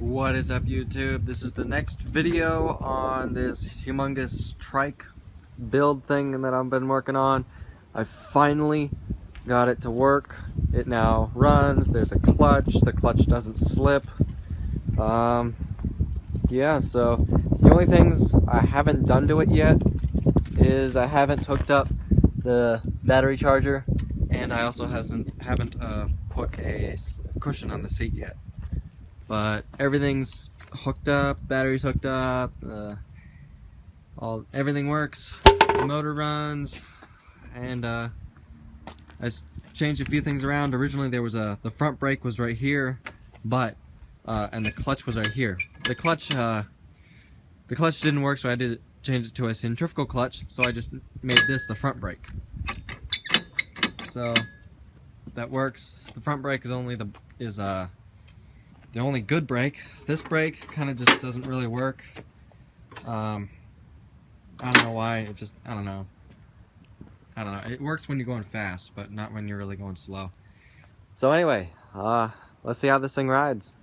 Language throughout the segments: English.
What is up, YouTube? This is the next video on this humongous trike build thing that I've been working on. I finally got it to work. It now runs. There's a clutch. The clutch doesn't slip. Yeah, so the only things I haven't done to it yet is I haven't hooked up the battery charger, and I also haven't put a cushion on the seat yet. But everything's hooked up, battery's hooked up, everything works, the motor runs, and I changed a few things around. Originally there was the front brake was right here, but and the clutch was right here. The clutch didn't work, so I did change it to a centrifugal clutch, so I just made this the front brake. So that works. The front brake is only the only good brake. This brake kind of just doesn't really work. I don't know why. I don't know. It works when you're going fast, but not when you're really going slow. So anyway, let's see how this thing rides.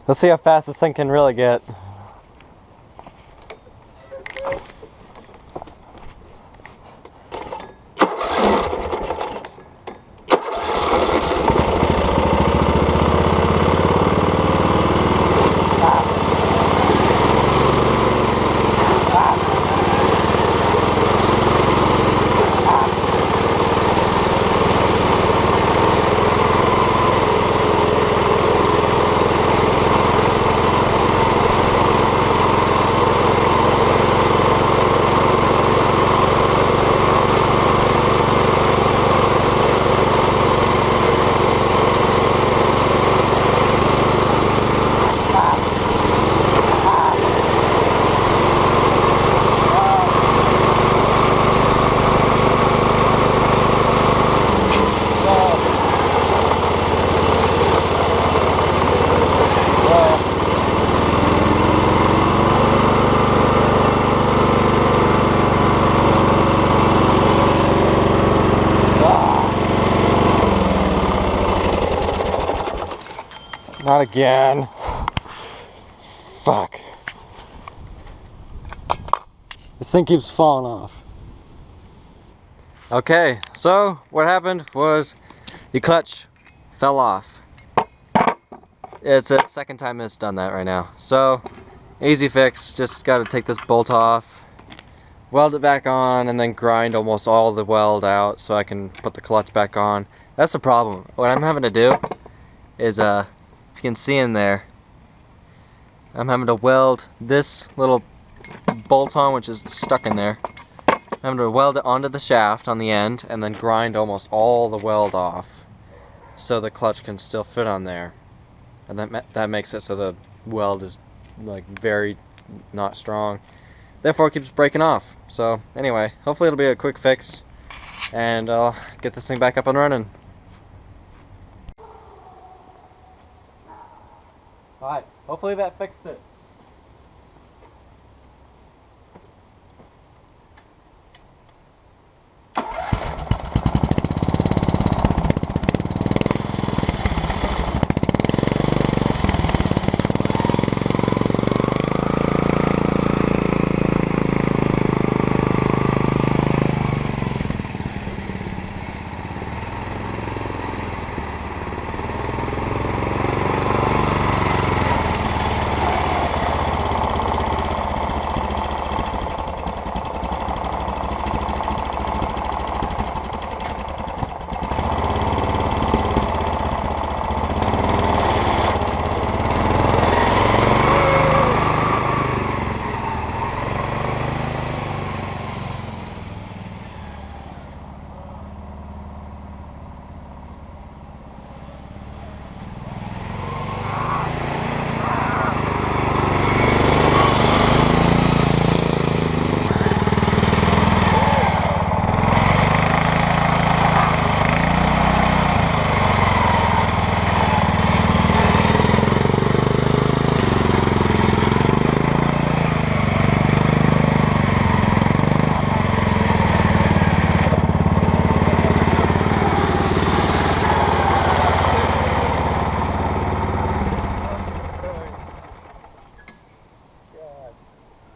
Let's see how fast this thing can really get. Not again. Fuck. This thing keeps falling off. Okay, so what happened was the clutch fell off. It's the second time it's done that right now. So, easy fix, just gotta take this bolt off, weld it back on, and then grind almost all the weld out so I can put the clutch back on. That's the problem. What I'm having to do is, if you can see in there, I'm having to weld this little bolt on, which is stuck in there. I'm going to weld it onto the shaft on the end and then grind almost all the weld off so the clutch can still fit on there. And that makes it so the weld is like very not strong. Therefore it keeps breaking off. So anyway, hopefully it'll be a quick fix and I'll get this thing back up and running. Alright, hopefully that fixed it.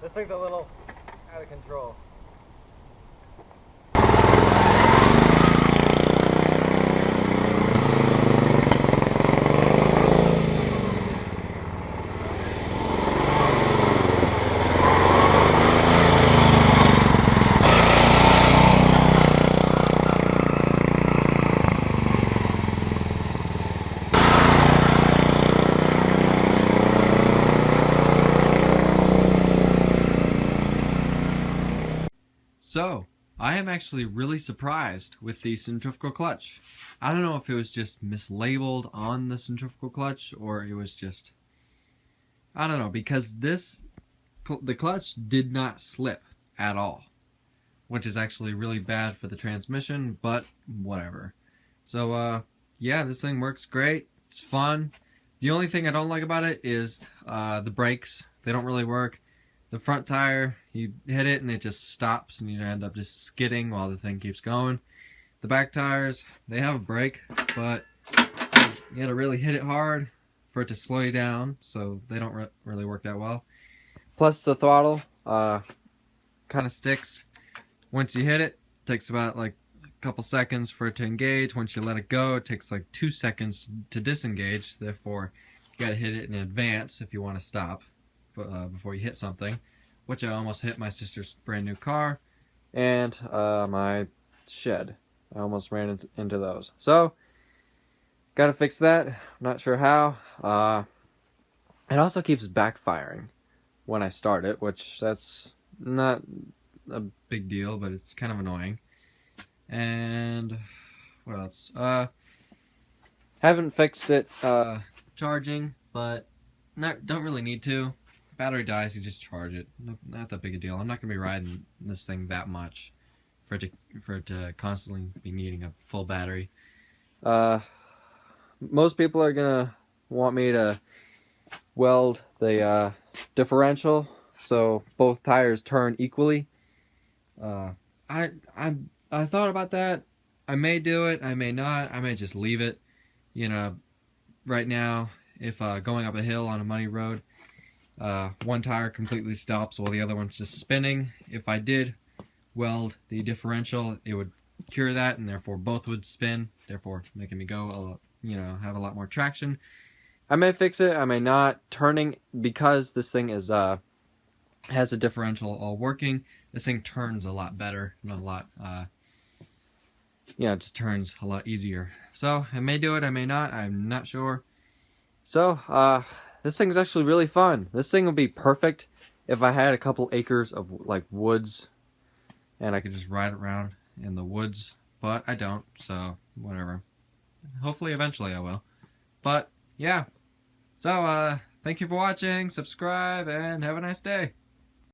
This thing's a little out of control. So, I am actually really surprised with the centrifugal clutch. I don't know if it was just mislabeled on the centrifugal clutch or it was just, I don't know, because the clutch did not slip at all, which is actually really bad for the transmission, but whatever. So, yeah, this thing works great. It's fun. The only thing I don't like about it is the brakes. They don't really work. The front tire, you hit it and it just stops and you end up just skidding while the thing keeps going. The back tires, they have a brake, but you gotta really hit it hard for it to slow you down, so they don't really work that well. Plus the throttle kind of sticks. Once you hit it, it takes about like a couple seconds for it to engage. Once you let it go, it takes like 2 seconds to disengage. Therefore, you gotta hit it in advance if you want to stop before you hit something, which I almost hit my sister's brand new car and my shed. I almost ran into those. So, gotta fix that. I'm not sure how. It also keeps backfiring when I start it, which that's not a big deal, but it's kind of annoying. And what else? Haven't fixed it charging, but don't really need to. Battery dies, you just charge it. Not that big a deal. I'm not gonna be riding this thing that much for it to constantly be needing a full battery. Most people are gonna want me to weld the differential so both tires turn equally. I thought about that. I may do it. I may not. I may just leave it. You know, right now if going up a hill on a muddy road, one tire completely stops while the other one's just spinning. If I did weld the differential, it would cure that, and therefore both would spin, therefore making me go, have a lot more traction. I may fix it, I may not. Turning, because this thing is has a differential all working, this thing turns a lot better, not a lot, it just turns a lot easier. So I may do it, I may not, I'm not sure. So this thing is actually really fun. This thing would be perfect if I had a couple acres of like woods and I could just ride around in the woods, but I don't, so whatever. Hopefully eventually I will. But yeah, so thank you for watching, subscribe, and have a nice day.